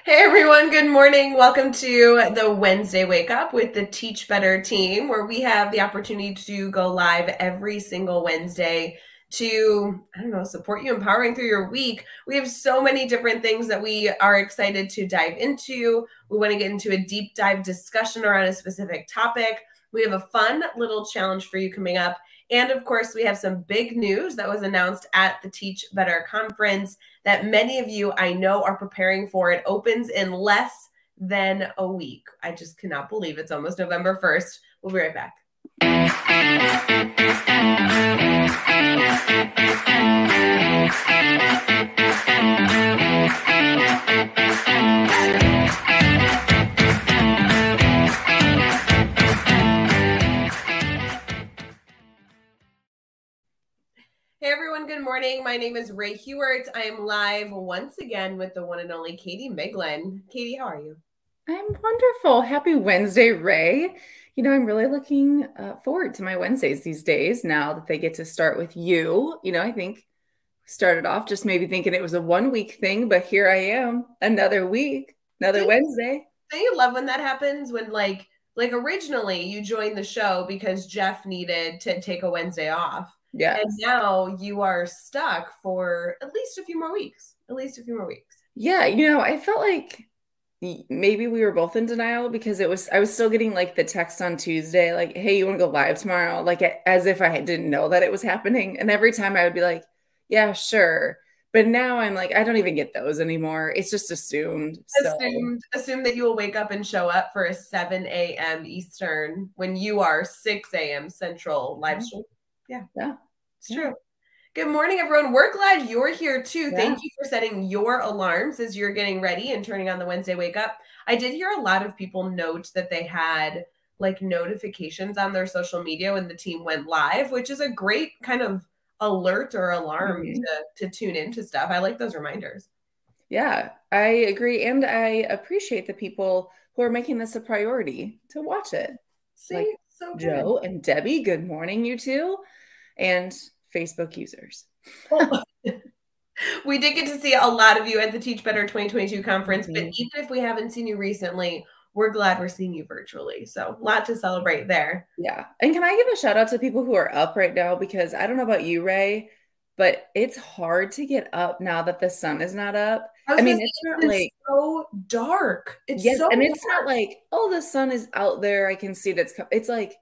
Hey everyone, good morning. Welcome to the Wednesday Wake Up with the Teach Better team, where we have the opportunity to go live every single Wednesday to, support you empowering through your week. We have so many different things that we are excited to dive into. We want to get into a deep dive discussion around a specific topic. We have a fun little challenge for you coming up. And of course, we have some big news that was announced at the Teach Better conference that many of you I know are preparing for. It opens in less than a week. I just cannot believe it's almost November 1st. We'll be right back. Hey everyone, good morning. My name is Rae Hughart. I am live once again with the one and only Katie Miglin. Katie, how are you? I'm wonderful. Happy Wednesday, Rae. I'm really looking forward to my Wednesdays these days now that they get to start with you. I think we started off just maybe thinking it was a 1 week thing, but here I am, another week, another Wednesday. Don't you love when that happens? When like originally you joined the show because Jeff needed to take a Wednesday off. Yes. And now you are stuck for at least a few more weeks. At least a few more weeks. Yeah, I felt like maybe we were both in denial because I was still getting like the text on Tuesday, like, hey, you want to go live tomorrow? Like as if I didn't know that it was happening. And every time I would be like, yeah, sure. But now I'm like, I don't even get those anymore. It's just assumed. Assume that you will wake up and show up for a 7 a.m. Eastern when you are 6 a.m. Central live stream. Yeah. It's true. Good morning, everyone. We're glad you're here too. Yeah. Thank you for setting your alarms as you're getting ready and turning on the Wednesday Wake Up. I did hear a lot of people note that they had like notifications on their social media when the team went live, which is a great kind of alert or alarm to tune into stuff. I like those reminders. Yeah, I agree. And I appreciate the people who are making this a priority to watch it. See, like so good. Joe and Debbie, good morning, you two. And Facebook users. We did get to see a lot of you at the Teach Better 2022 conference, but even if we haven't seen you recently, we're glad we're seeing you virtually. So a lot to celebrate there. Yeah. And can I give a shout out to people who are up right now? Because I don't know about you, Rae, but it's hard to get up now that the sun is not up. I mean, it's not like so dark. It's not like, oh, the sun is out there. I can see it. It's like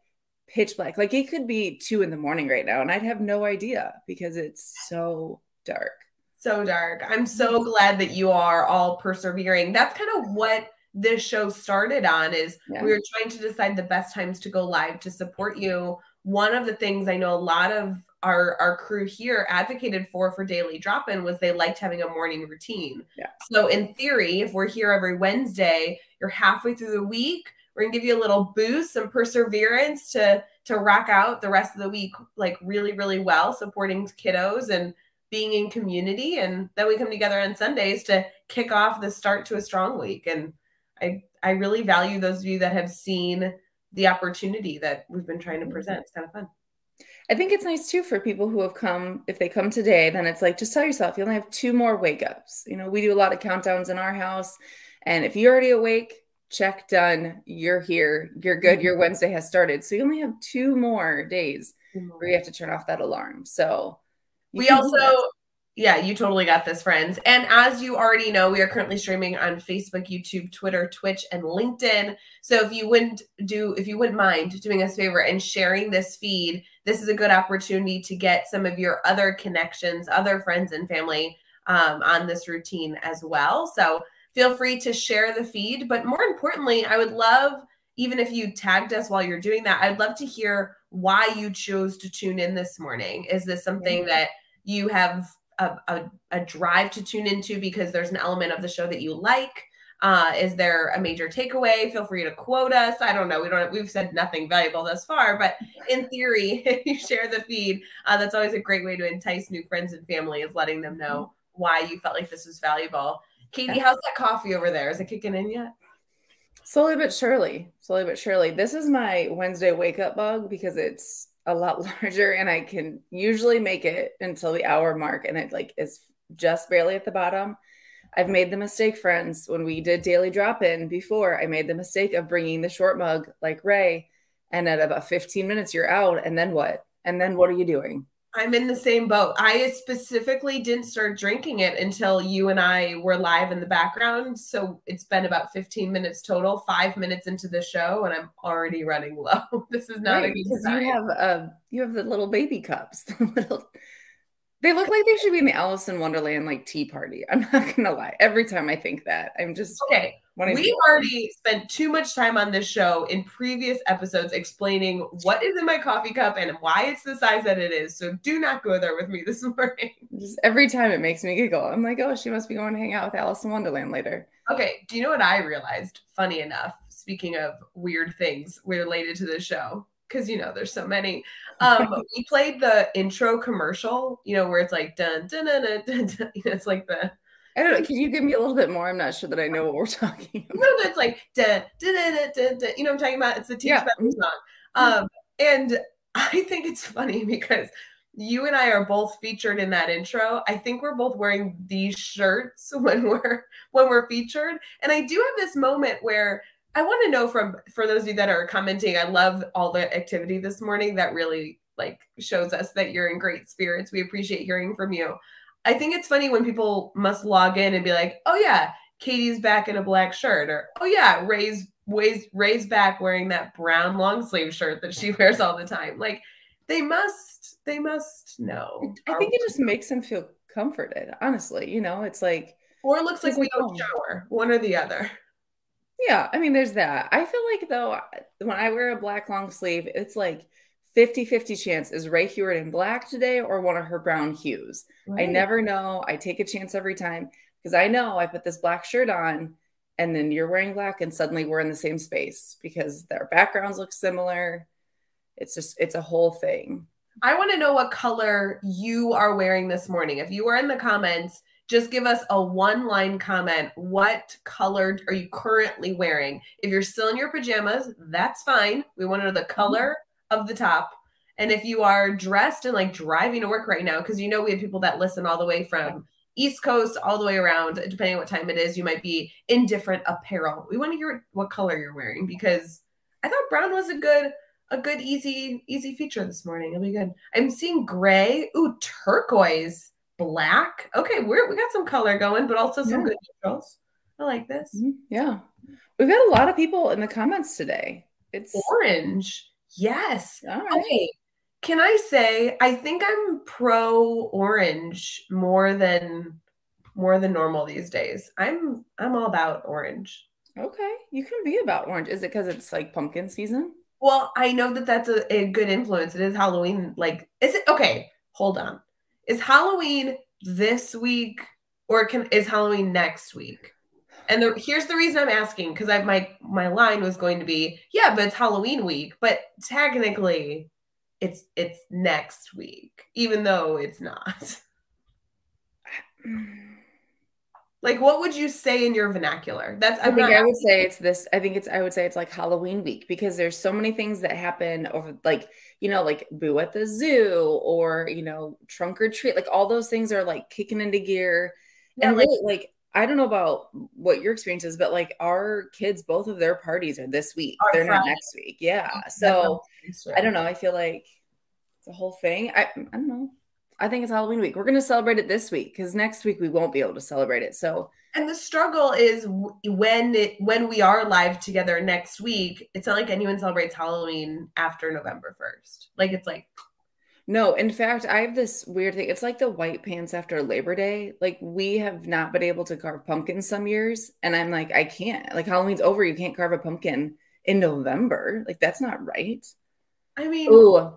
pitch black. Like it could be 2 a.m. right now, and I'd have no idea because it's so dark. So dark. I'm so glad that you are all persevering. That's kind of what this show started on is we were trying to decide the best times to go live to support you. One of the things I know a lot of our crew here advocated for daily drop-in was they liked having a morning routine. Yeah. So in theory, if we're here every Wednesday, you're halfway through the week, we're gonna give you a little boost, some perseverance to rock out the rest of the week like really, really well, supporting kiddos and being in community. And then we come together on Sundays to kick off the start to a strong week. And I really value those of you that have seen the opportunity that we've been trying to present. It's kind of fun. I think it's nice too for people who have come, if they come today, then it's like, just tell yourself you only have 2 more wake ups. We do a lot of countdowns in our house. And if you're already awake, check, done, you're here, you're good. Your Wednesday has started. So you only have 2 more days where you have to turn off that alarm. So we also, yeah, you totally got this, friends. And as you already know, we are currently streaming on Facebook, YouTube, Twitter, Twitch, and LinkedIn. So if you wouldn't mind doing us a favor and sharing this feed, this is a good opportunity to get some of your other connections, other friends and family on this routine as well. So feel free to share the feed. But more importantly, I would love, even if you tagged us while you're doing that, I'd love to hear why you chose to tune in this morning. Is this something that you have a drive to tune into because there's an element of the show that you like? Is there a major takeaway? Feel free to quote us. I don't know. We've said nothing valuable thus far, but in theory, if you share the feed, that's always a great way to entice new friends and family, is letting them know why you felt like this was valuable. Katie, how's that coffee over there? Is it kicking in yet? Slowly but surely. Slowly but surely. This is my Wednesday wake up bug because it's a lot larger and I can usually make it until the hour mark and it like is just barely at the bottom. I've made the mistake, friends, when we did daily drop-in before, I made the mistake of bringing the short mug like Rae, and at about 15 minutes, you're out. And then what? And then what are you doing? I'm in the same boat. I specifically didn't start drinking it until you and I were live in the background. So it's been about 15 minutes total, 5 minutes into the show, and I'm already running low. This is not a Right, good because sign. you have the little baby cups. They look like they should be in the Alice in Wonderland like tea party. I'm not gonna lie. Every time I think that, I'm just okay. We've already spent too much time on this show in previous episodes explaining what is in my coffee cup and why it's the size that it is. So do not go there with me this morning. Just every time it makes me giggle. I'm like, oh, she must be going to hang out with Alice in Wonderland later. Okay. Do you know what I realized? Funny enough, speaking of weird things related to this show, because there's so many. We played the intro commercial, where it's like dun dun dun dun, dun, dun. It's like the I don't know. Can you give me a little bit more? I'm not sure that I know what we're talking about. It's like dun, dun, dun, dun, dun, dun. You know what I'm talking about? It's the Teach Better song. And I think it's funny because you and I are both featured in that intro. I think we're both wearing these shirts when we're featured. And I do have this moment where I want to know for those of you that are commenting, I love all the activity this morning. That really shows us that you're in great spirits. We appreciate hearing from you. I think it's funny when people must log in and be like, oh yeah, Katie's back in a black shirt, or oh yeah, Rae's back wearing that brown long sleeve shirt that she wears all the time. Like they must know. I think it just makes them feel comforted, honestly. It's like, or it looks like we don't shower, one or the other. Yeah, I mean, there's that. I feel like though, when I wear a black long sleeve, it's like 50-50 chance, is Rae Hughart in black today or one of her brown hues? Right. I never know. I take a chance every time because I know I put this black shirt on and then you're wearing black and suddenly we're in the same space because their backgrounds look similar. It's a whole thing. I want to know what color you are wearing this morning. If you are in the comments, just give us a one-line comment. What color are you currently wearing? If you're still in your pajamas, that's fine. We want to know the color of the top. And if you are dressed and driving to work right now, because we have people that listen all the way from East Coast all the way around, depending on what time it is, you might be in different apparel. We want to hear what color you're wearing because I thought brown was a good easy feature this morning. It'll be good. I'm seeing gray. Ooh, turquoise, black. Okay, we got some color going, but also some good neutrals. I like this. Yeah. We've got a lot of people in the comments today. It's orange. Yes. All right. Okay. Can I say I think I'm pro orange more than normal these days. I'm all about orange. Okay. You can be about orange. Is it because it's pumpkin season? Well, I know that that's a good influence. It is Halloween. Is it okay? Hold on. Is Halloween this week or is Halloween next week? And here's the reason I'm asking, because my line was going to be, yeah, but it's Halloween week. But technically, it's next week, even though it's not. What would you say in your vernacular? I would say it's like Halloween week because there's so many things that happen over Boo at the Zoo or trunk or treat. All those things are kicking into gear. Yeah, and really I don't know about what your experience is, but our kids, both of their parties are this week. They're not next week. Yeah. So I don't know. I feel like it's a whole thing. I don't know. I think it's Halloween week. We're going to celebrate it this week because next week we won't be able to celebrate it. So, and the struggle is when we are live together next week, it's not like anyone celebrates Halloween after November 1st. It's no, in fact, I have this weird thing. It's like the white pants after Labor Day. We have not been able to carve pumpkins some years. And I'm like, I can't. Halloween's over. You can't carve a pumpkin in November. That's not right. I mean, ooh,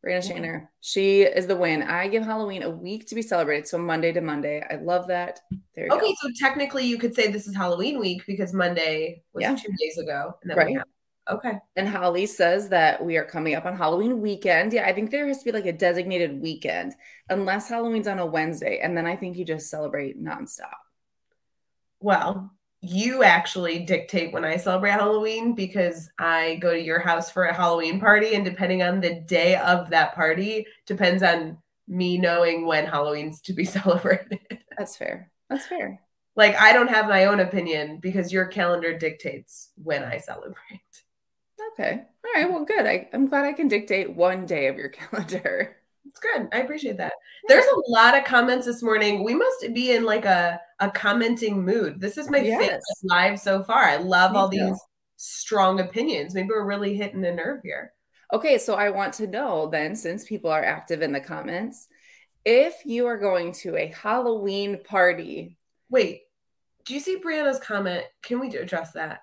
Brianna Shaner, she is the win. I give Halloween a week to be celebrated. So Monday to Monday. I love that. There you go. Okay, so technically you could say this is Halloween week because Monday was 2 days ago. And then okay. And Holly says that we are coming up on Halloween weekend. Yeah, I think there has to be a designated weekend, unless Halloween's on a Wednesday. And then I think you just celebrate nonstop. Well, you actually dictate when I celebrate Halloween because I go to your house for a Halloween party. And depending on the day of that party, depends on me knowing when Halloween's to be celebrated. That's fair. That's fair. Like, I don't have my own opinion because your calendar dictates when I celebrate. Okay. All right. Well, good. I'm glad I can dictate one day of your calendar. It's good. I appreciate that. Yeah. There's a lot of comments this morning. We must be in like a commenting mood. This is my favorite Yes. live so far. I love Me all too. these strong opinions. Maybe we're really hitting a nerve here. Okay, so I want to know then, since people are active in the comments, if you are going to a Halloween party. Wait, do you see Brianna's comment? Can we address that?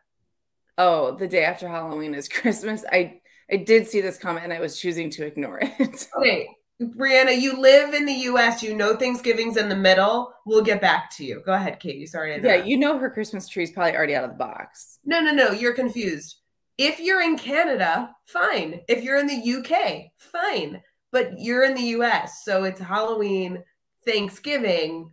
Oh, the day after Halloween is Christmas. I did see this comment and I was choosing to ignore it. Okay, Brianna, you live in the US. You know Thanksgiving's in the middle. We'll get back to you. Go ahead, Katie. Sorry to Yeah, interrupt. you know her Christmas tree is probably already out of the box. No. You're confused. If you're in Canada, fine. If you're in the UK, fine. But you're in the US, so it's Halloween, Thanksgiving,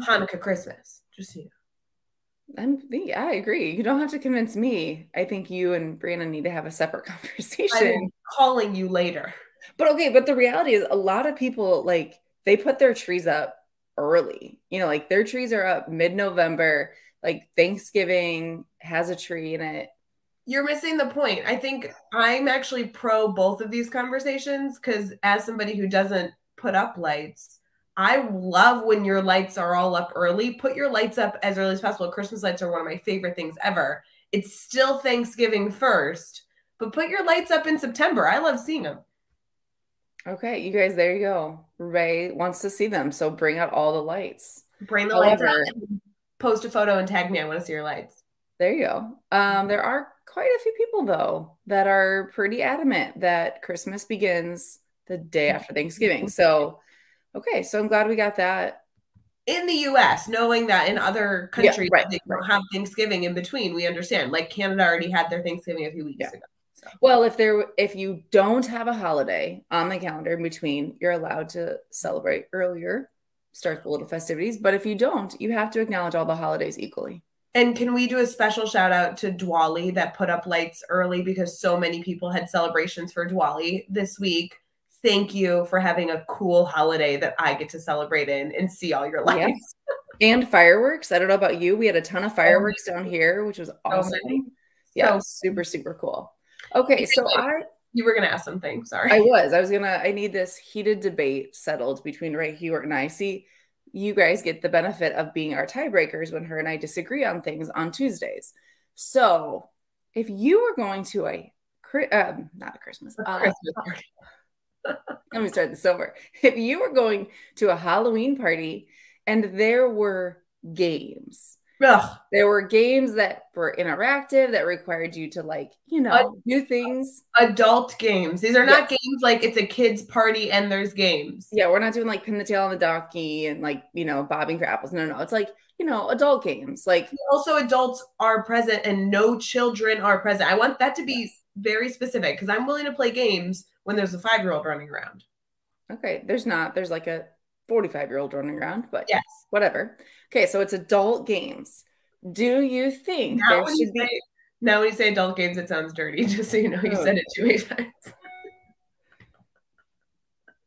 Hanukkah, Christmas. Just so you know. I agree. You don't have to convince me. I think you and Brianna need to have a separate conversation. I'm calling you later. But okay, but the reality is a lot of people like they put their trees up early. You know, like their trees are up mid-November, like Thanksgiving has a tree in it. You're missing the point. I think I'm actually pro both of these conversations because as somebody who doesn't put up lights, I love when your lights are all up early. Put your lights up as early as possible. Christmas lights are one of my favorite things ever. It's still Thanksgiving first, but put your lights up in September. I love seeing them. Okay, you guys, there you go. Rae wants to see them, so bring out all the lights. Bring the lights out and post a photo and tag me. I want to see your lights. There you go. There are quite a few people, though, that are pretty adamant that Christmas begins the day after Thanksgiving. So, okay, so I'm glad we got that. In the US, knowing that in other countries they don't have Thanksgiving in between, we understand. Like Canada already had their Thanksgiving a few weeks ago. So. Well, if you don't have a holiday on the calendar in between, you're allowed to celebrate earlier, start the little festivities. But if you don't, you have to acknowledge all the holidays equally. And can we do a special shout out to Diwali that put up lights early because so many people had celebrations for Diwali this week? Thank you for having a cool holiday that I get to celebrate in and see all your lights. Yeah. And fireworks. I don't know about you. We had a ton of fireworks down here, which was awesome. Yeah, super, super cool. Okay, so you were gonna ask something. Sorry. I need this heated debate settled between Rae Hughart and I. See, you guys get the benefit of being our tiebreakers when her and I disagree on things on Tuesdays. So if you were going to not a Christmas party. Let me start this over. If you were going to a Halloween party and there were games, there were games that were interactive that required you to do things. Adult games. These are not games like it's a kid's party and there's games. Yeah, we're not doing like pin the tail on the donkey and bobbing for apples. No. It's like, adult games. Like also adults are present and no children are present. I want that to be very specific because I'm willing to play games when there's a 5-year-old running around. Okay, there's like a 45-year-old running around, but yes, whatever. Okay, so it's adult games. Do you think now when you say adult games, it sounds dirty, just so you know you said it too many times.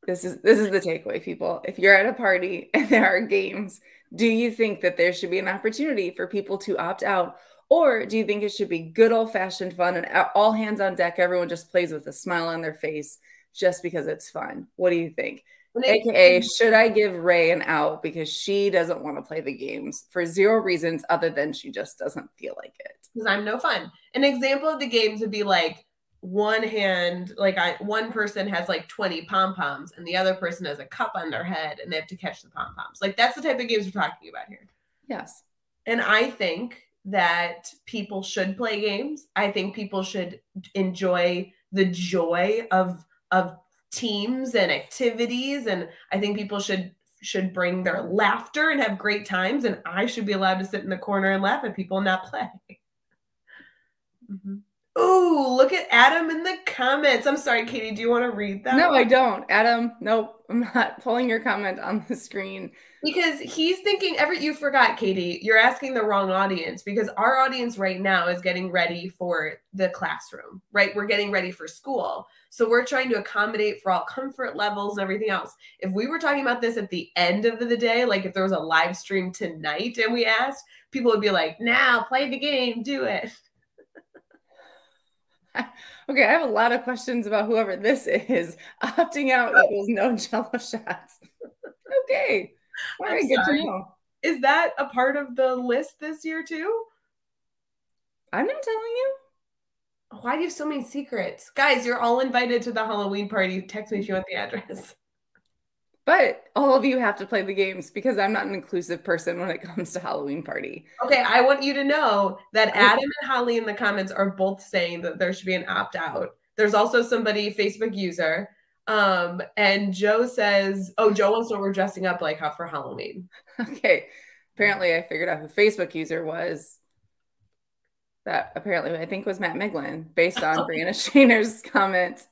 This is the takeaway, people. If you're at a party and there are games, do you think that there should be an opportunity for people to opt out? Or do you think it should be good old-fashioned fun and all hands on deck, everyone just plays with a smile on their face just because it's fun? What do you think? AKA, should I give Rae an out because she doesn't want to play the games for 0 reasons other than she just doesn't feel like it? Because I'm no fun. An example of the games would be like one person has like 20 pom-poms and the other person has a cup on their head and they have to catch the pom-poms. Like that's the type of games we're talking about here. Yes. And I think that people should play games. I think people should enjoy the joy of teams and activities, and I think people should bring their laughter and have great times, and I should be allowed to sit in the corner and laugh at people and not play. Ooh, look at Adam in the comments. I'm sorry, Katie. Do you want to read that No, one? I don't. Adam, nope. I'm not pulling your comment on the screen. Because he's thinking you forgot, Katie, you're asking the wrong audience because our audience right now is getting ready for the classroom, right? We're getting ready for school. So we're trying to accommodate for all comfort levels and everything else. If we were talking about this at the end of the day, like if there was a live stream tonight and we asked, people would be like, now play the game, do it. Okay, I have a lot of questions about whoever this is opting out equals no Jello shots. Okay. All I'm right, good to sorry. know. Is that a part of the list this year too? I'm not telling you. Why do you have so many secrets? Guys, you're all invited to the Halloween party. Text me if you want the address. But all of you have to play the games because I'm not an inclusive person when it comes to Halloween party. Okay, I want you to know that I, Adam and Holly in the comments are both saying that there should be an opt-out. There's also somebody, Facebook user, and Joe says, oh, Joe wants to know we're dressing up like how for Halloween. okay. Apparently, I figured out who Facebook user was. That apparently I think was Matt Miglin, based on Brianna Shainer's comment.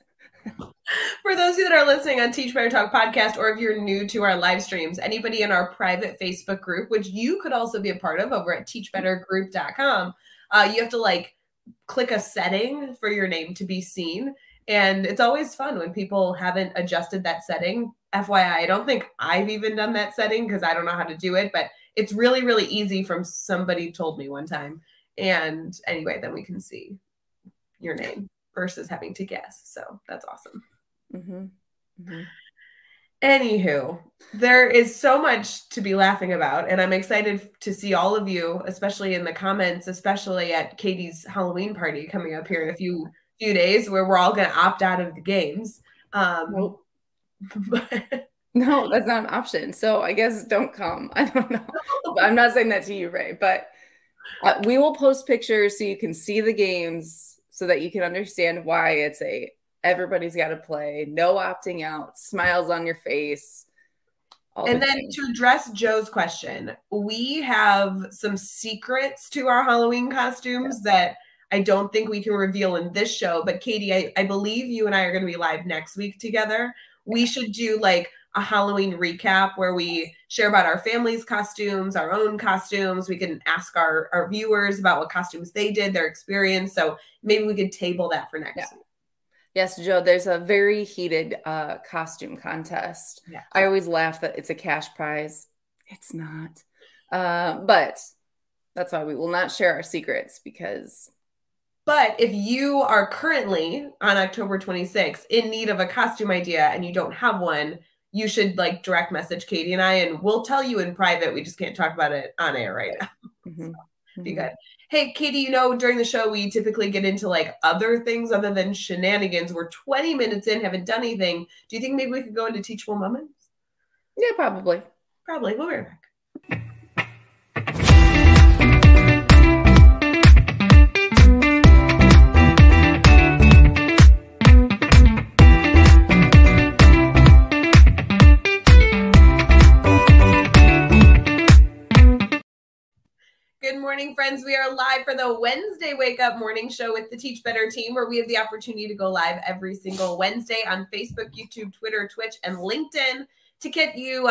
For those of you that are listening on Teach Better Talk podcast, or if you're new to our live streams, anybody in our private Facebook group, which you could also be a part of over at teachbettergroup.com, you have to like click a setting for your name to be seen. And it's always fun when people haven't adjusted that setting. FYI, I don't think I've even done that setting because I don't know how to do it, but it's really, really easy from somebody told me one time. And anyway, then we can see your name versus having to guess. So that's awesome. Mm-hmm. Mm-hmm. Anywho, there is so much to be laughing about, and I'm excited to see all of you, especially in the comments, especially at Katie's Halloween party coming up here in a few days, where we're all going to opt out of the games. Nope. No, that's not an option. So I guess don't come. I don't know. I'm not saying that to you, Rae, but we will post pictures so you can see the games so that you can understand why it's everybody's got to play, no opting out, smiles on your face. And then to address Joe's question, we have some secrets to our Halloween costumes that I don't think we can reveal in this show. But Katie, I believe you and I are going to be live next week together. We should do like a Halloween recap where we share about our family's costumes, our own costumes. We can ask our viewers about what costumes they did, their experience. So maybe we could table that for next week. Yes, Joe, there's a very heated costume contest. Yeah. I always laugh that it's a cash prize. It's not. But that's why we will not share our secrets because... But if you are currently on October 26th in need of a costume idea and you don't have one, you should like direct message Katie and I, and we'll tell you in private. We just can't talk about it on air right now. Mm-hmm. So, be good. Hey, Katie, you know, during the show, we typically get into like other things other than shenanigans. We're 20 minutes in, haven't done anything. Do you think maybe we could go into teachable moments? Yeah, probably. Probably. We'll be right back. Good morning, friends. We are live for the Wednesday Wake Up Morning Show with the Teach Better team, where we have the opportunity to go live every single Wednesday on Facebook, YouTube, Twitter, Twitch, and LinkedIn to get you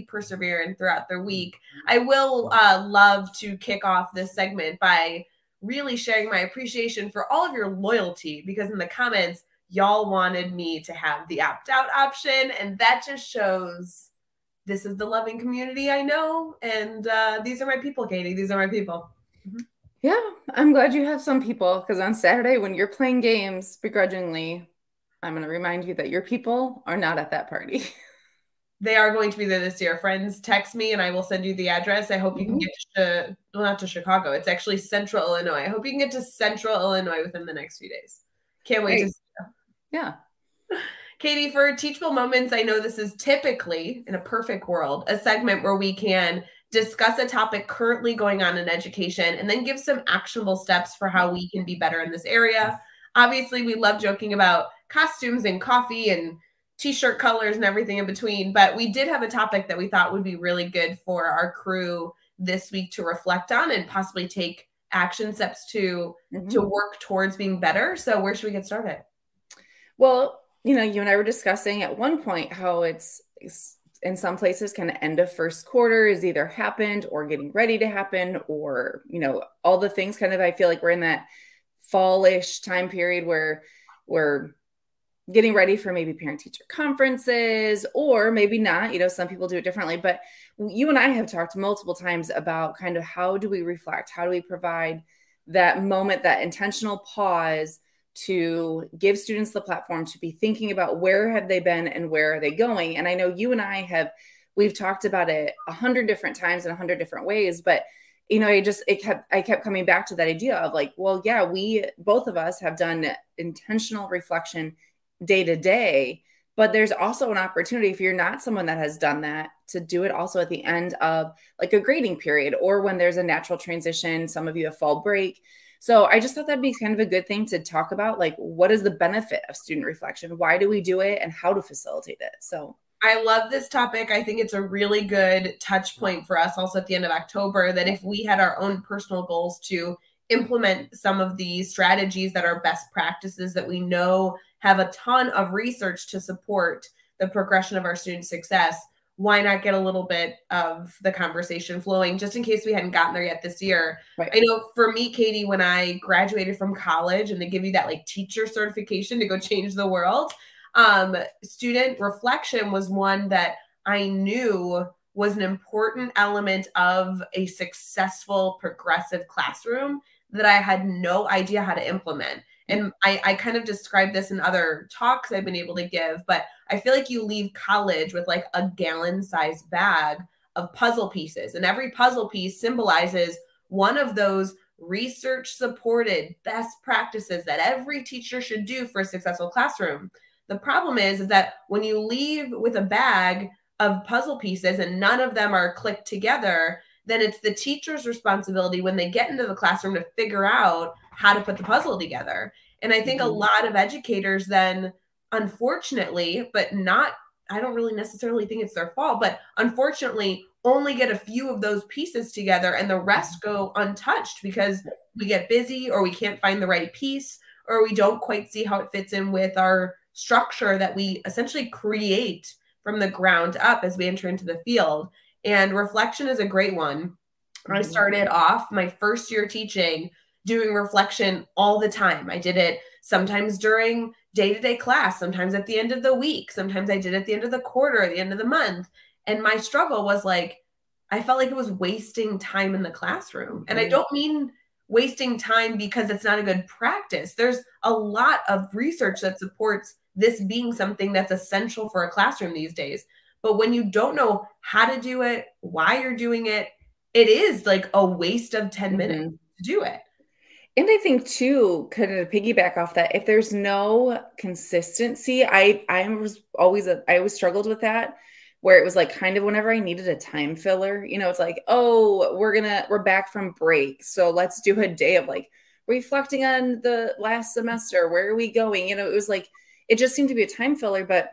persevering throughout the week. I will love to kick off this segment by really sharing my appreciation for all of your loyalty, because in the comments, y'all wanted me to have the opt-out option, and that just shows this is the loving community I know. And these are my people, Katie. These are my people. Mm-hmm. Yeah, I'm glad you have some people, because on Saturday when you're playing games begrudgingly, I'm going to remind you that your people are not at that party. They are going to be there this year. Friends, text me and I will send you the address. I hope you can get to, well, not to Chicago. It's actually Central Illinois. I hope you can get to Central Illinois within the next few days. Can't wait to see you. Yeah. Katie, for Teachable Moments, I know this is typically, in a perfect world, a segment where we can discuss a topic currently going on in education and then give some actionable steps for how we can be better in this area. Obviously, we love joking about costumes and coffee and t-shirt colors and everything in between, but we did have a topic that we thought would be really good for our crew this week to reflect on and possibly take action steps to Mhm. work towards being better. So where should we get started? Well, you and I were discussing at one point how it's in some places kind of end of first quarter is either happened or getting ready to happen, or, all the things kind of, I feel like we're in that fallish time period where we're getting ready for maybe parent teacher conferences, or maybe not. Some people do it differently, but you and I have talked multiple times about kind of how do we reflect? How do we provide that moment, that intentional pause to give students the platform to be thinking about where have they been and where are they going? And I know you and we've talked about it 100 different times in 100 different ways, but I kept coming back to that idea of like, well, yeah, we both of us have done intentional reflection day to day, but there's also an opportunity, if you're not someone that has done that, to do it also at the end of like a grading period, or when there's a natural transition. Some of you have fall break. So I just thought that'd be kind of a good thing to talk about, like, what is the benefit of student reflection? Why do we do it, and how to facilitate it? So I love this topic. I think it's a really good touch point for us also at the end of October, that if we had our own personal goals to implement some of these strategies that are best practices that we know have a ton of research to support the progression of our student success, why not get a little bit of the conversation flowing, just in case we hadn't gotten there yet this year. right. I know for me, Katie, when I graduated from college and they give you that like teacher certification to go change the world, student reflection was one that I knew was an important element of a successful progressive classroom that I had no idea how to implement. And I kind of described this in other talks I've been able to give, but I feel like you leave college with like a gallon-sized bag of puzzle pieces, and every puzzle piece symbolizes one of those research-supported best practices that every teacher should do for a successful classroom. The problem is that when you leave with a bag of puzzle pieces and none of them are clicked together, then it's the teacher's responsibility when they get into the classroom to figure out how to put the puzzle together. And I think a lot of educators then, unfortunately, but not, I don't really necessarily think it's their fault, but unfortunately only get a few of those pieces together and the rest go untouched because we get busy, or we can't find the right piece, or we don't quite see how it fits in with our structure that we essentially create from the ground up as we enter into the field. And reflection is a great one. I started off my first year teaching doing reflection all the time. I did it sometimes during day-to-day class, sometimes at the end of the week, sometimes I did it at the end of the quarter, at the end of the month. And my struggle was like, I felt like it was wasting time in the classroom. And I don't mean wasting time because it's not a good practice. There's a lot of research that supports this being something that's essential for a classroom these days. But when you don't know how to do it, why you're doing it, it is like a waste of 10 minutes to do it. And I think too, kind of to piggyback off that, if there's no consistency, I always struggled with that, where it was like kind of whenever I needed a time filler, it's like, oh, we're back from break, so let's do a day of like reflecting on the last semester. Where are we going? It was like, it just seemed to be a time filler. But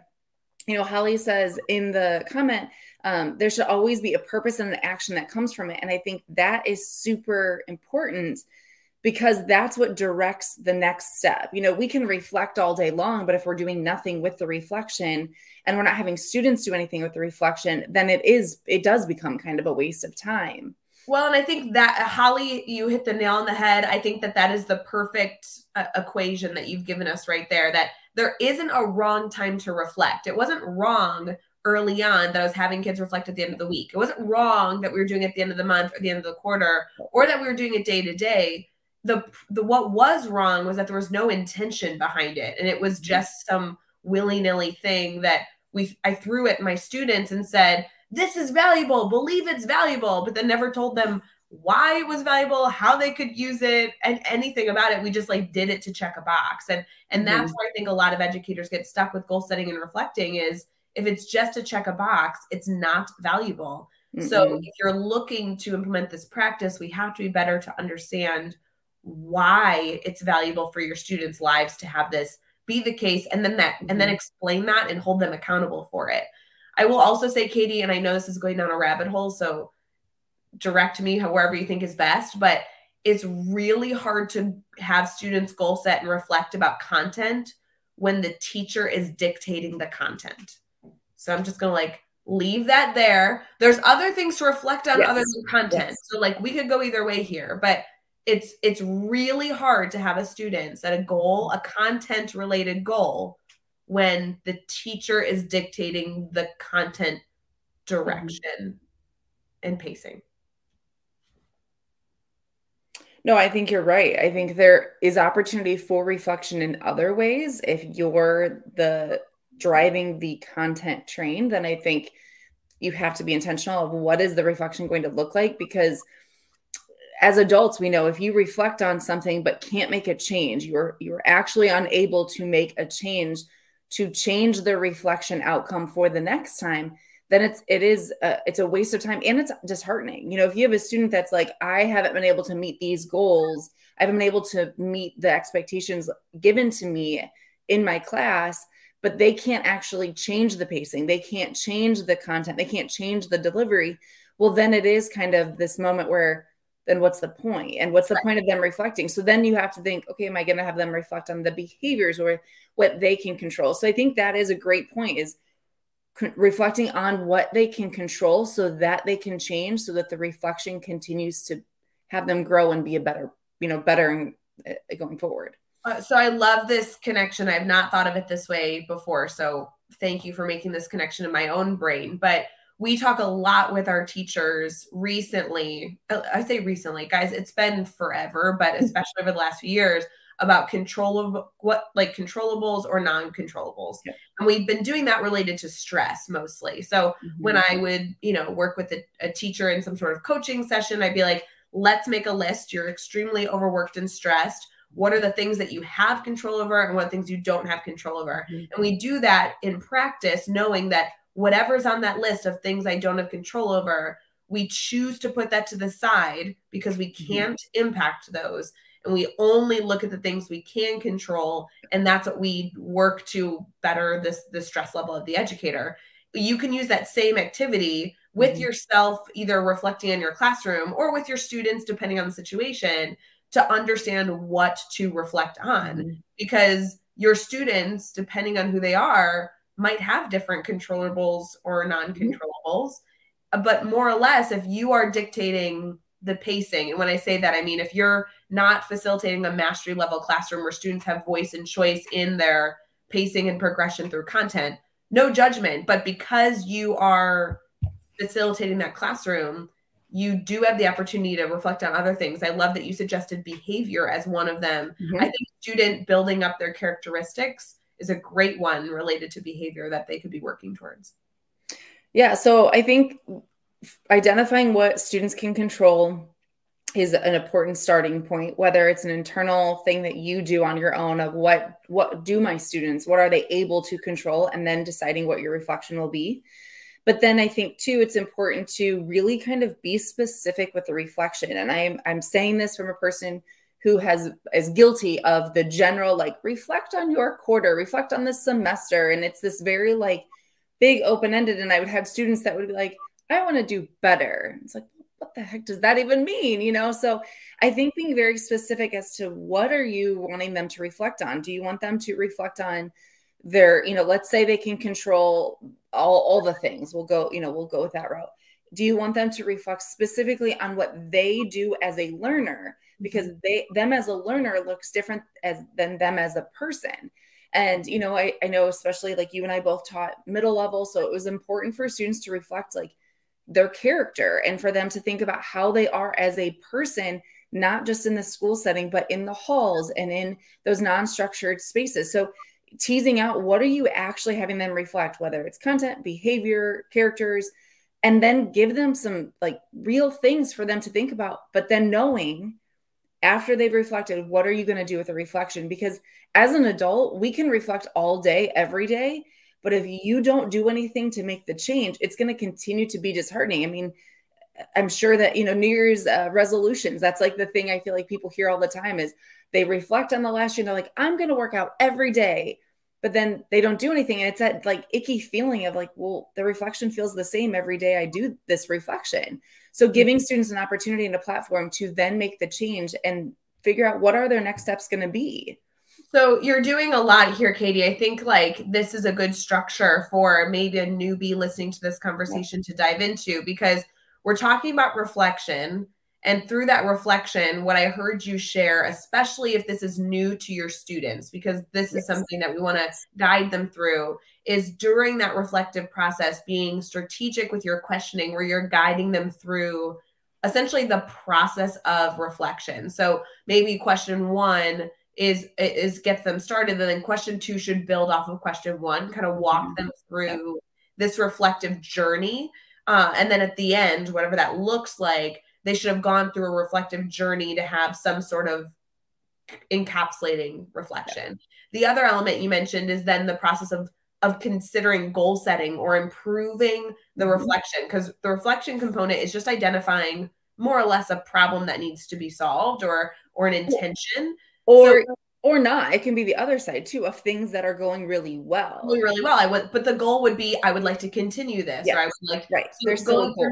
Holly says in the comment, there should always be a purpose and an action that comes from it. And I think that is super important, because that's what directs the next step. We can reflect all day long, but if we're doing nothing with the reflection and we're not having students do anything with the reflection, then it does become kind of a waste of time. Well, and I think that, Holly, you hit the nail on the head. I think that is the perfect equation that you've given us right there, that there isn't a wrong time to reflect. It wasn't wrong early on that I was having kids reflect at the end of the week. It wasn't wrong that we were doing it at the end of the month or the end of the quarter, or that we were doing it day to day. The what was wrong was that there was no intention behind it, and it was just some willy-nilly thing that I threw at my students and said, this is valuable, believe it's valuable, but then never told them why it was valuable, how they could use it, and anything about it. We just like did it to check a box. And that's where I think a lot of educators get stuck with goal setting and reflecting, is if it's just to check a box, it's not valuable. So if you're looking to implement this practice, we have to be better to understand why it's valuable for your students' lives to have this be the case, and then explain that and hold them accountable for it. I will also say, Katie, and I know this is going down a rabbit hole, so direct me wherever you think is best, but it's really hard to have students goal set and reflect about content when the teacher is dictating the content. So I'm just going to like leave that there. There's other things to reflect on other than content. Yes. So like we could go either way here, but it's really hard to have a student set a goal, a content related goal, when the teacher is dictating the content direction and pacing. No, I think you're right. I think there is opportunity for reflection in other ways. If you're the driving the content train, then I think you have to be intentional of what is the reflection going to look like, because as adults, we know if you reflect on something but can't make a change, you're actually unable to make a change to change the reflection outcome for the next time, then it's a waste of time, and it's disheartening. You know, if you have a student that's like, I haven't been able to meet these goals, I haven't been able to meet the expectations given to me in my class, but they can't actually change the pacing, they can't change the content, they can't change the delivery, well, then it is kind of this moment where, then what's the point? And what's the point of them reflecting? So then you have to think, okay, am I going to have them reflect on the behaviors or what they can control? So I think that is a great point, is reflecting on what they can control so that they can change, so that the reflection continues to have them grow and be a better, better going forward. So I love this connection. I've not thought of it this way before. So thank you for making this connection in my own brain. But we talk a lot with our teachers recently. I say recently, guys, it's been forever, but especially over the last few years, about controllables or non-controllables. Yeah. And we've been doing that related to stress mostly. So when I would, work with a teacher in some sort of coaching session, I'd be like, let's make a list. You're extremely overworked and stressed. What are the things that you have control over and what things you don't have control over? And we do that in practice, knowing that whatever's on that list of things I don't have control over, we choose to put that to the side because we can't impact those. And we only look at the things we can control. And that's what we work to better the stress level of the educator. You can use that same activity with yourself, either reflecting in your classroom or with your students, depending on the situation, to understand what to reflect on. Because your students, depending on who they are, might have different controllables or non-controllables. But more or less, if you are dictating the pacing, and when I say that, I mean, if you're not facilitating a mastery level classroom where students have voice and choice in their pacing and progression through content, no judgment, but because you are facilitating that classroom, you do have the opportunity to reflect on other things. I love that you suggested behavior as one of them. I think student building up their characteristics is a great one related to behavior that they could be working towards. Yeah. So I think identifying what students can control is an important starting point, whether it's an internal thing that you do on your own of what do my students, what are they able to control, and then deciding what your reflection will be. But then I think too, it's important to really kind of be specific with the reflection. And I'm saying this from a person who is guilty of the general, like, reflect on your quarter, reflect on this semester. And it's this very like big open-ended. And I would have students that would be like, I want to do better. It's like, what the heck does that even mean? So I think being very specific as to what are you wanting them to reflect on? Do you want them to reflect on their, let's say they can control all the things. We'll go with that route. Do you want them to reflect specifically on what they do as a learner? Because them as a learner looks different than them as a person. And, I know, especially like you and I both taught middle level. So it was important for students to reflect like their character and for them to think about how they are as a person, not just in the school setting, but in the halls and in those non-structured spaces. So teasing out what are you actually having them reflect, whether it's content, behavior, characters, and then give them some like real things for them to think about. But then knowing after they've reflected, what are you going to do with the reflection? Because as an adult, we can reflect all day, every day. But if you don't do anything to make the change, it's going to continue to be disheartening. I mean, I'm sure that, New Year's resolutions, that's like the thing I feel like people hear all the time is they reflect on the last year. And they're like, I'm going to work out every day. But then they don't do anything. And it's that like icky feeling of like, well, the reflection feels the same every day I do this reflection. So giving students an opportunity and a platform to then make the change and figure out what are their next steps going to be. So you're doing a lot here, Katie. I think like this is a good structure for maybe a newbie listening to this conversation to dive into, because we're talking about reflection. And through that reflection, what I heard you share, especially if this is new to your students, because this is something that we want to guide them through, is during that reflective process, being strategic with your questioning, where you're guiding them through essentially the process of reflection. So maybe question one is get them started, and then question two should build off of question one, kind of walk them through this reflective journey, and then at the end, whatever that looks like, they should have gone through a reflective journey to have some sort of encapsulating reflection. The other element you mentioned is then the process of considering goal setting or improving the reflection, because the reflection component is just identifying more or less a problem that needs to be solved, or an intention. Or not. It can be the other side too, of things that are going really well. Really well. But the goal would be, I would like to continue this, or I would like, right. So there's going through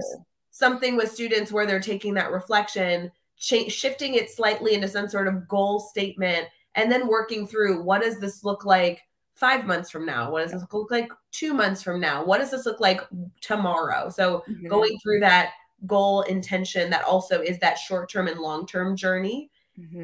something with students where they're taking that reflection, shifting it slightly into some sort of goal statement, and then working through, what does this look like 5 months from now? What does this look like 2 months from now? What does this look like tomorrow? So going through that goal intention that also is that short-term and long-term journey.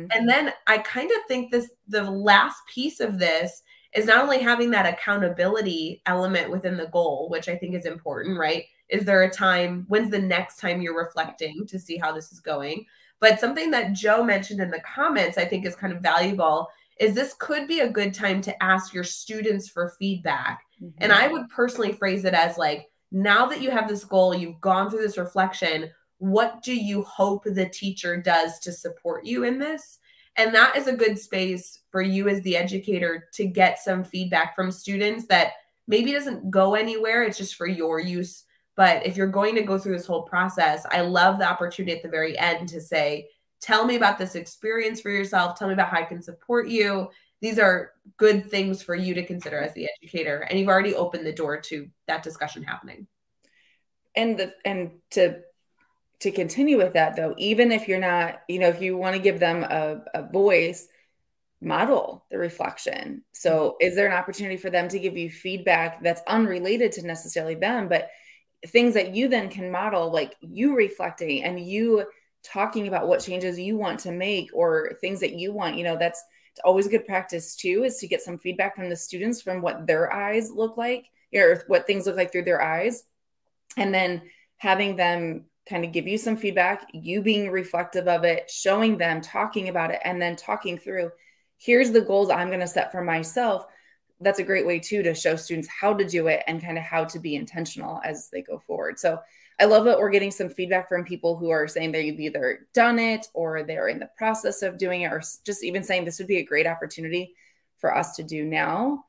And then I kind of think the last piece of this is not only having that accountability element within the goal, which I think is important, right? Is there a time, when's the next time you're reflecting to see how this is going? But something that Joe mentioned in the comments, I think is kind of valuable, is this could be a good time to ask your students for feedback. And I would personally phrase it as like, now that you have this goal, you've gone through this reflection, what do you hope the teacher does to support you in this? And that is a good space for you as the educator to get some feedback from students that maybe doesn't go anywhere. It's just for your use. But if you're going to go through this whole process, I love the opportunity at the very end to say, tell me about this experience for yourself. Tell me about how I can support you. These are good things for you to consider as the educator. And you've already opened the door to that discussion happening. And to continue with that, though, even if you're not, if you want to give them a voice, model the reflection. So is there an opportunity for them to give you feedback that's unrelated to necessarily them, but things that you then can model, like you reflecting and you talking about what changes you want to make or things that you want, that's always a good practice too, is to get some feedback from the students from what their eyes look like, or what things look like through their eyes. And then having them kind of give you some feedback, you being reflective of it, showing them, talking about it, and then talking through, here's the goals I'm going to set for myself. That's a great way too to show students how to do it and kind of how to be intentional as they go forward. So I love that we're getting some feedback from people who are saying they've either done it or they're in the process of doing it, or just even saying this would be a great opportunity for us to do now.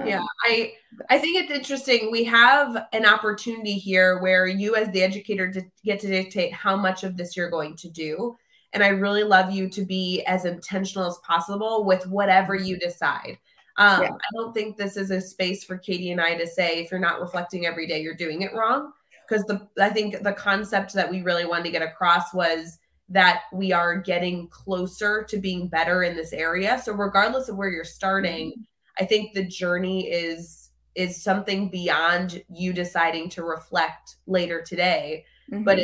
Yeah, I think it's interesting. We have an opportunity here where you as the educator get to dictate how much of this you're going to do. And I really love you to be as intentional as possible with whatever you decide. I don't think this is a space for Katie and I to say, if you're not reflecting every day, you're doing it wrong. Because I think the concept that we really wanted to get across was that we are getting closer to being better in this area. So regardless of where you're starting, I think the journey is something beyond you deciding to reflect later today, but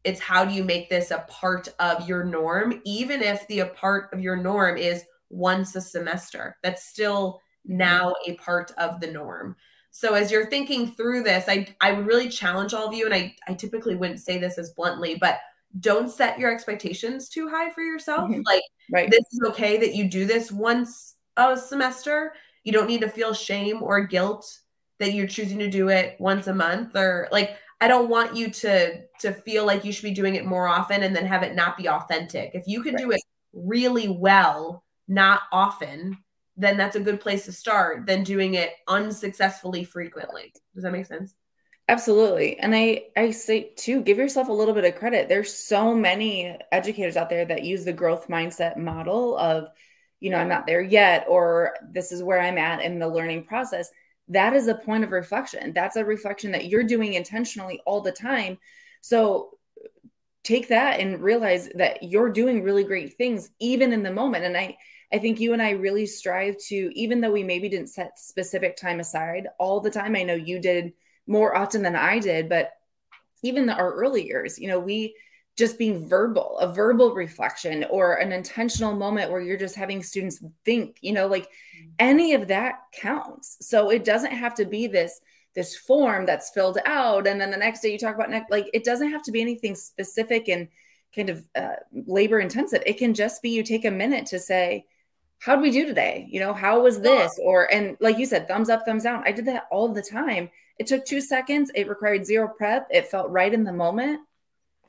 it's how do you make this a part of your norm, even if the part of your norm is once a semester. That's still now a part of the norm. So as you're thinking through this, I would really challenge all of you, and I typically wouldn't say this as bluntly, but don't set your expectations too high for yourself. This is okay that you do this once a semester. You don't need to feel shame or guilt that you're choosing to do it once a month, or like, I don't want you to feel like you should be doing it more often and then have it not be authentic. If you can do it really well, not often, then that's a good place to start than doing it unsuccessfully frequently. Does that make sense? Absolutely. And I say too, give yourself a little bit of credit. There's so many educators out there that use the growth mindset model of, I'm not there yet, or this is where I'm at in the learning process. That is a point of reflection. That's a reflection that you're doing intentionally all the time. So take that and realize that you're doing really great things even in the moment. And I think you and I really strive to, even though we maybe didn't set specific time aside all the time, I know you did more often than I did, but even our early years, we just being verbal, a verbal reflection or an intentional moment where you're just having students think, like any of that counts. So it doesn't have to be this form that's filled out and then the next day you talk about like it doesn't have to be anything specific and kind of labor intensive. It can just be you take a minute to say, how did we do today? How was this? Or, and like you said, thumbs up, thumbs down. I did that all the time. It took 2 seconds. It required zero prep. It felt right in the moment.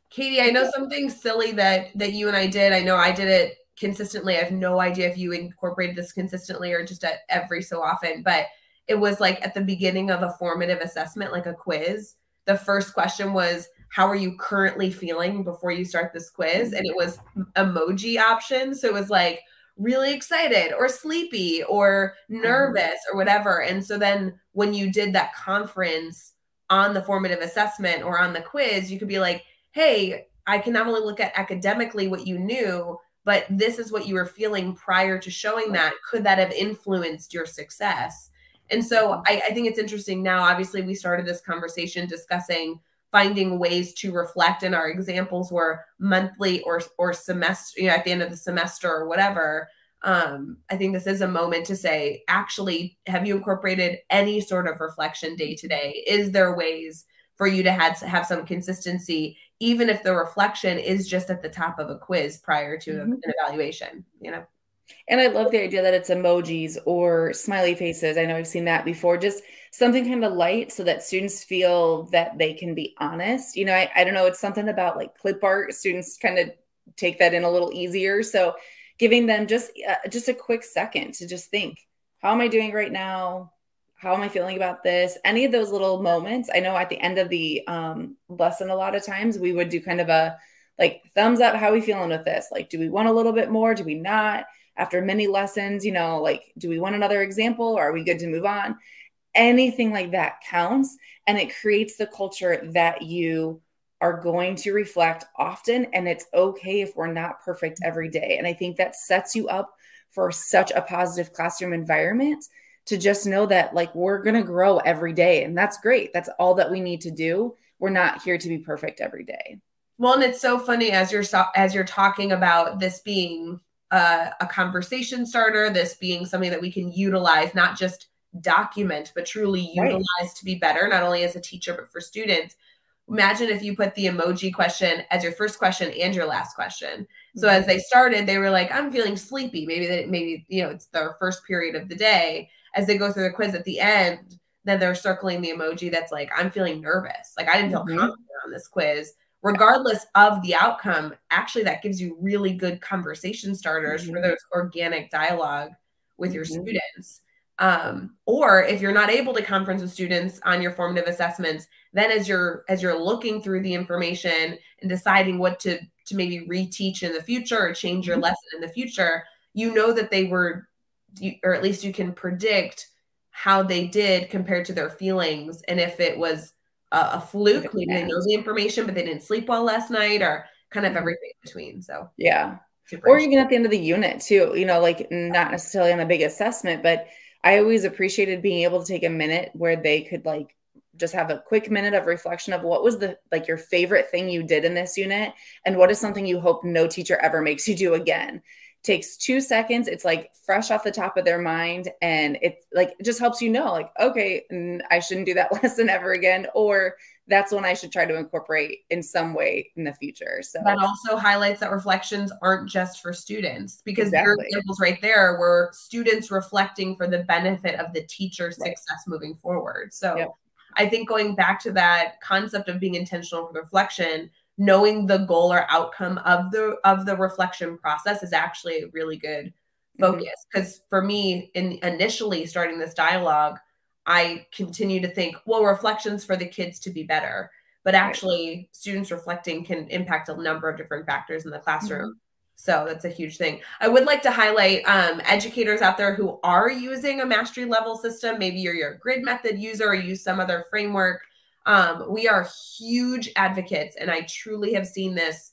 Katie, I know something silly that you and I did. I know I did it consistently. I have no idea if you incorporated this consistently or just at every so often, but it was like at the beginning of a formative assessment, like a quiz. The first question was, how are you currently feeling before you start this quiz? And it was emoji options. So it was like really excited or sleepy or nervous or whatever. And so then when you did that conference on the formative assessment or on the quiz, you could be like, hey, I can not only look at academically what you knew, but this is what you were feeling prior to showing that. Could that have influenced your success? And so I think it's interesting now. Obviously, we started this conversation discussing finding ways to reflect, and our examples were monthly or semester, at the end of the semester or whatever. I think this is a moment to say, actually, have you incorporated any sort of reflection day to day? Is there ways for you to have some consistency, even if the reflection is just at the top of a quiz prior to an evaluation, And I love the idea that it's emojis or smiley faces. I know I've seen that before, just something kind of light so that students feel that they can be honest. I don't know, it's something about like clip art. Students kind of take that in a little easier. So giving them just a quick second to just think, how am I doing right now? How am I feeling about this? Any of those little moments. I know at the end of the lesson, a lot of times we would do kind of a like thumbs up. How are we feeling with this? Like, do we want a little bit more? Do we not? After many lessons, like, do we want another example? Or are we good to move on? Anything like that counts. And it creates the culture that you are going to reflect often. And it's okay if we're not perfect every day. And I think that sets you up for such a positive classroom environment to just know that like we're going to grow every day. And that's great. That's all that we need to do. We're not here to be perfect every day. Well, and it's so funny as you're talking about this being a conversation starter, this being something that we can utilize, not just document, but truly utilize to be better, not only as a teacher, but for students. Imagine if you put the emoji question as your first question and your last question. So as they started, they were like, I'm feeling sleepy. Maybe it's their first period of the day. As they go through the quiz at the end, then they're circling the emoji that's like, I'm feeling nervous. Like I didn't feel confident on this quiz. Regardless of the outcome, actually that gives you really good conversation starters for those organic dialogue with your students. Or if you're not able to conference with students on your formative assessments, then as you're looking through the information and deciding what to maybe reteach in the future or change your lesson in the future, that they were, or at least you can predict how they did compared to their feelings. And if it was a fluke, maybe they know the information, but they didn't sleep well last night, or kind of everything in between. So yeah. Or even at the end of the unit too, like not necessarily on a big assessment, but I always appreciated being able to take a minute where they could like just have a quick minute of reflection of what was your favorite thing you did in this unit, and what is something you hope no teacher ever makes you do again. Takes 2 seconds. It's like fresh off the top of their mind. And it just helps like, okay, I shouldn't do that lesson ever again. Or that's one I should try to incorporate in some way in the future. So that also highlights that reflections aren't just for students, because your examples right there were students reflecting for the benefit of the teacher's success moving forward. So I think going back to that concept of being intentional with reflection, knowing the goal or outcome of the reflection process is actually a really good focus. Because for me, in initially starting this dialogue, I continue to think, well, reflections for the kids to be better, but actually students reflecting can impact a number of different factors in the classroom. So that's a huge thing. I would like to highlight educators out there who are using a mastery level system. Maybe you're your grid method user or use some other framework. We are huge advocates, and I truly have seen this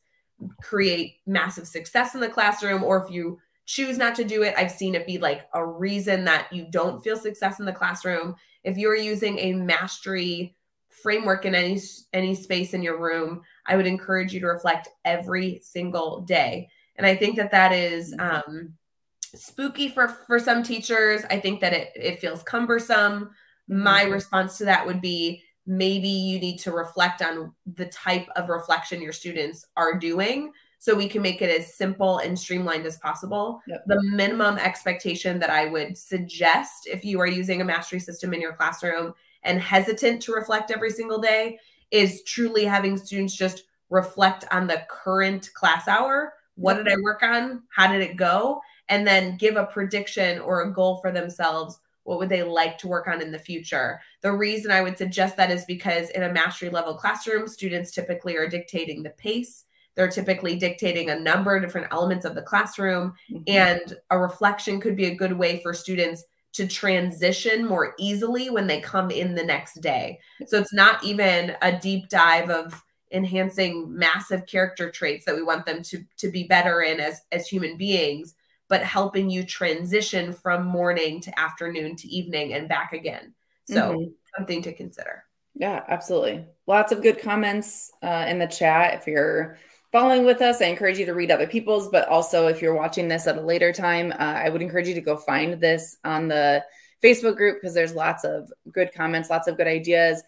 create massive success in the classroom. Or if you choose not to do it, I've seen it be like a reason that you don't feel success in the classroom. If you're using a mastery framework in any space in your room, I would encourage you to reflect every single day. And I think that is spooky for some teachers. I think that it feels cumbersome. My response to that would be, maybe you need to reflect on the type of reflection your students are doing, so we can make it as simple and streamlined as possible. Yep. The minimum expectation that I would suggest if you are using a mastery system in your classroom and hesitant to reflect every single day is truly having students just reflect on the current class hour. What did I work on? How did it go? And then give a prediction or a goal for themselves. What would they like to work on in the future? The reason I would suggest that is because in a mastery level classroom, students typically are dictating the pace. They're typically dictating a number of different elements of the classroom. And a reflection could be a good way for students to transition more easily when they come in the next day. So it's not even a deep dive of enhancing massive character traits that we want them to be better in as human beings, but helping you transition from morning to afternoon to evening and back again. So something to consider. Yeah, absolutely. Lots of good comments in the chat. If you're following with us, I encourage you to read other people's, but also if you're watching this at a later time, I would encourage you to go find this on the Facebook group, because there's lots of good comments, lots of good ideas.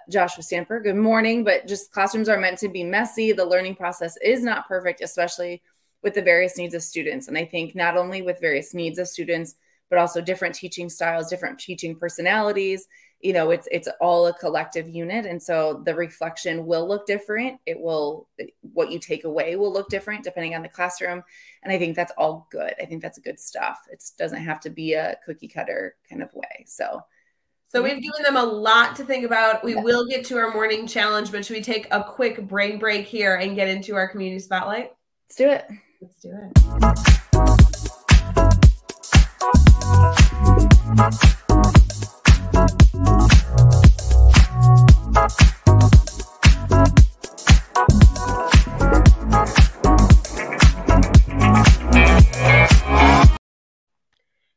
Joshua Stanford, good morning. But just classrooms are meant to be messy. The learning process is not perfect, especially with the various needs of students. And I think not only with various needs of students, but also different teaching styles, different teaching personalities. You know, it's all a collective unit. And so the reflection will look different. What you take away will look different depending on the classroom. And I think that's all good. I think that's good stuff. It doesn't have to be a cookie cutter kind of way. So we've given them a lot to think about. We will get to our morning challenge, but should we take a quick brain break here and get into our community spotlight? Let's do it. Let's do it.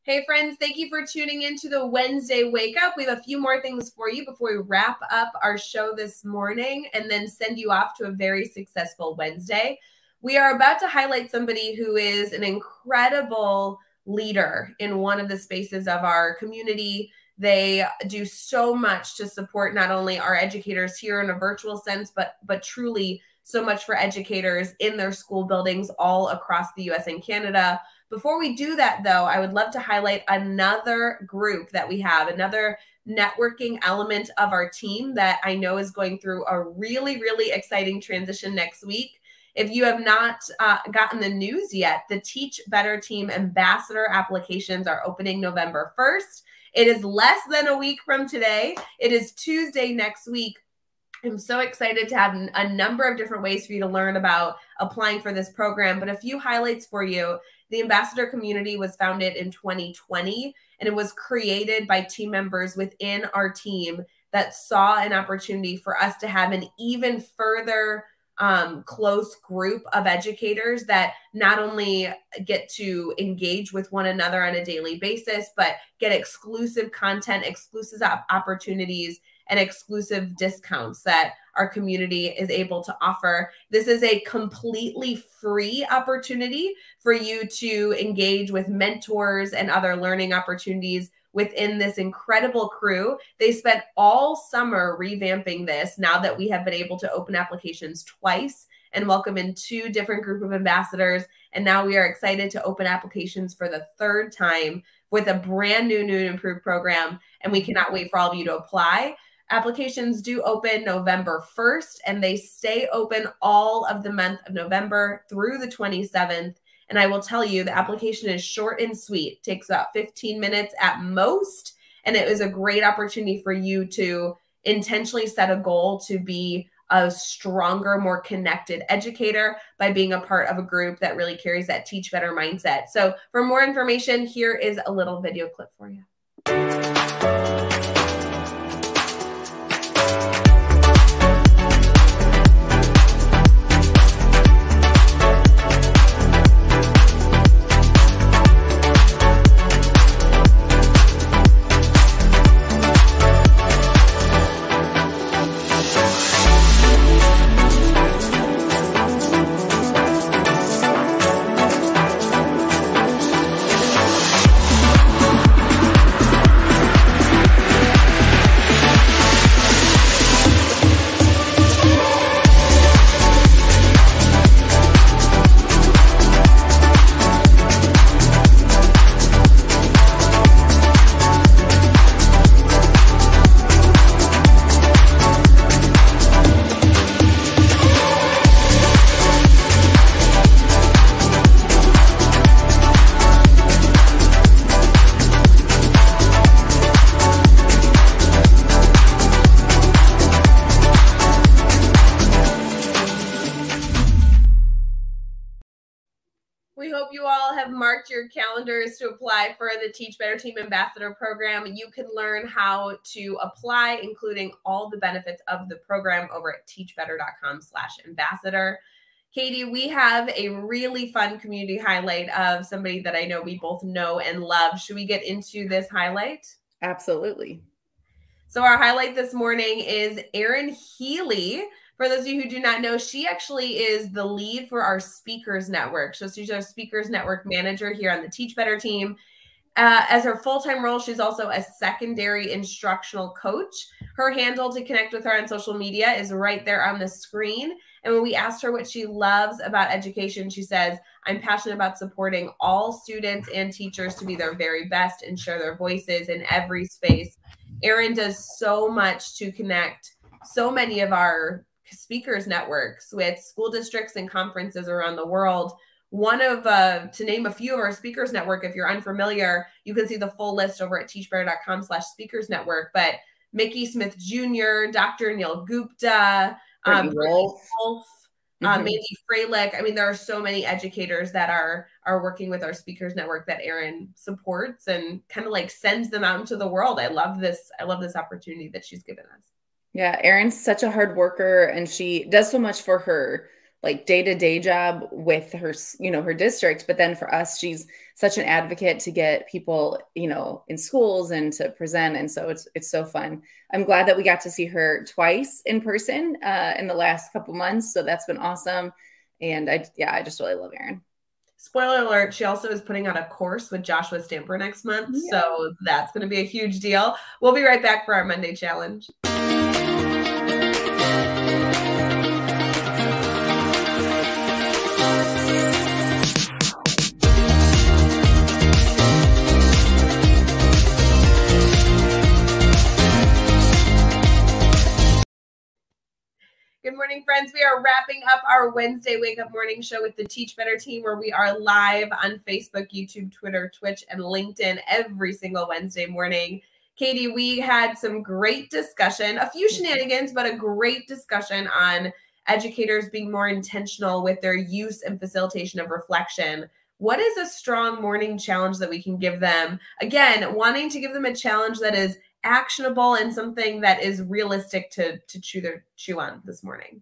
Hey friends, thank you for tuning into the Wednesday Wake Up. We have a few more things for you before we wrap up our show this morning and then send you off to a very successful Wednesday. We are about to highlight somebody who is an incredible leader in one of the spaces of our community. They do so much to support not only our educators here in a virtual sense, but truly so much for educators in their school buildings all across the US and Canada. Before we do that, though, I would love to highlight another group that we have, another networking element of our team that I know is going through a really, really exciting transition next week. If you have not gotten the news yet, the Teach Better Team Ambassador applications are opening November 1st. It is less than a week from today. It is Tuesday next week. I'm so excited to have a number of different ways for you to learn about applying for this program, but a few highlights for you. The Ambassador community was founded in 2020, and it was created by team members within our team that saw an opportunity for us to have an even further close group of educators that not only get to engage with one another on a daily basis, but get exclusive content, exclusive opportunities, and exclusive discounts that our community is able to offer. This is a completely free opportunity for you to engage with mentors and other learning opportunities within this incredible crew. They spent all summer revamping this now that we have been able to open applications twice and welcome in 2 different group of ambassadors. And now we are excited to open applications for the 3rd time with a brand new and improved program. And we cannot wait for all of you to apply. Applications do open November 1st, and they stay open all of the month of November through the 27th. And I will tell you, the application is short and sweet. It takes about 15 minutes at most. And it is a great opportunity for you to intentionally set a goal to be a stronger, more connected educator by being a part of a group that really carries that Teach Better mindset. So for more information, here is a little video clip for you. We hope you all have marked your calendars to apply for the Teach Better Team Ambassador Program. You can learn how to apply, including all the benefits of the program over at teachbetter.com/ambassador. Katie, we have a really fun community highlight of somebody that I know we both know and love. Should we get into this highlight? Absolutely. So our highlight this morning is Erin Healy. For those of you who do not know, she actually is the lead for our Speakers Network. So she's our Speakers Network manager here on the Teach Better team. As her full-time role, she's also a secondary instructional coach. Her handle to connect with her on social media is right there on the screen. And when we asked her what she loves about education, she says, "I'm passionate about supporting all students and teachers to be their very best and share their voices in every space." Erin does so much to connect so many of our speakers networks with school districts and conferences around the world. One of, to name a few of our speakers network, if you're unfamiliar, you can see the full list over at teachbetter.com/speakers network. But Mickey Smith Jr., Dr. Neil Gupta, Brittany Wolf, Mandy Freilich. I mean, there are so many educators that are working with our speakers network that Erin supports and kind of like sends them out into the world. I love this opportunity that she's given us. Yeah, Erin's such a hard worker, and she does so much for her like day-to-day job with her, her district. But then for us, she's such an advocate to get people, in schools and to present. And so it's so fun. I'm glad that we got to see her twice in person in the last couple months. So that's been awesome. And I just really love Erin. Spoiler alert, she also is putting out a course with Joshua Stamper next month. Yeah. So that's going to be a huge deal. We'll be right back for our Monday challenge. Good morning, friends. We are wrapping up our Wednesday Wake Up Morning Show with the Teach Better team, where we are live on Facebook, YouTube, Twitter, Twitch, and LinkedIn every single Wednesday morning. Katie, we had some great discussion, a few shenanigans, but a great discussion on educators being more intentional with their use and facilitation of reflection. What is a strong morning challenge that we can give them? Again, wanting to give them a challenge that is actionable and something that is realistic to chew on this morning.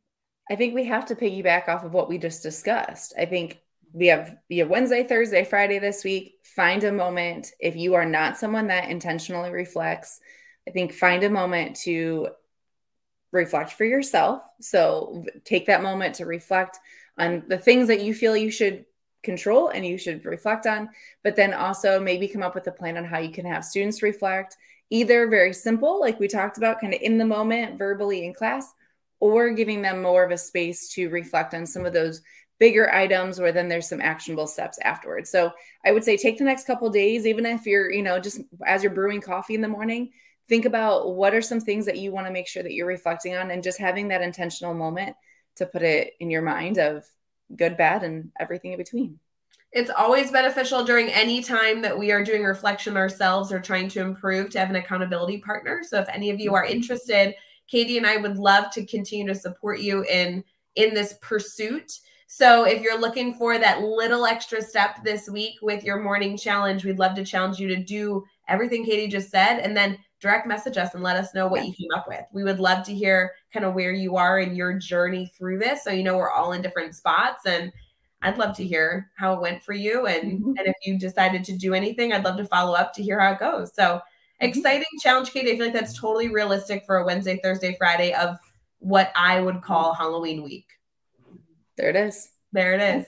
I think we have to piggyback off of what we just discussed. I think we have Wednesday, Thursday, Friday this week. Find a moment. If you are not someone that intentionally reflects, I think find a moment to reflect for yourself. So take that moment to reflect on the things that you feel you should control and you should reflect on, but then also maybe come up with a plan on how you can have students reflect. Either very simple, like we talked about, kind of in the moment, verbally in class, or giving them more of a space to reflect on some of those bigger items where then there's some actionable steps afterwards. So I would say take the next couple of days, even if you're, just as you're brewing coffee in the morning, think about what are some things that you want to make sure that you're reflecting on, and just having that intentional moment to put it in your mind of good, bad, and everything in between. It's always beneficial during any time that we are doing reflection ourselves or trying to improve to have an accountability partner. So if any of you are interested, Katie and I would love to continue to support you in this pursuit. So if you're looking for that little extra step this week with your morning challenge, we'd love to challenge you to do everything Katie just said, and then direct message us and let us know what you came up with. We would love to hear kind of where you are in your journey through this. So, we're all in different spots, and I'd love to hear how it went for you. And if you decided to do anything, I'd love to follow up to hear how it goes. So exciting challenge, Katie. I feel like that's totally realistic for a Wednesday, Thursday, Friday of what I would call Halloween week. There it is. There it is.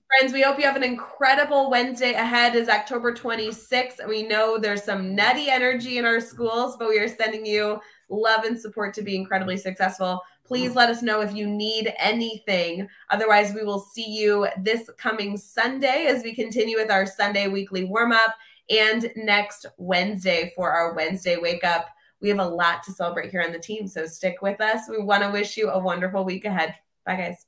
Friends, we hope you have an incredible Wednesday ahead. Is October 26th. And we know there's some nutty energy in our schools, but we are sending you love and support to be incredibly successful. Please let us know if you need anything. Otherwise, we will see you this coming Sunday as we continue with our Sunday weekly warm-up, and next Wednesday for our Wednesday wake up. We have a lot to celebrate here on the team, so stick with us. We want to wish you a wonderful week ahead. Bye, guys.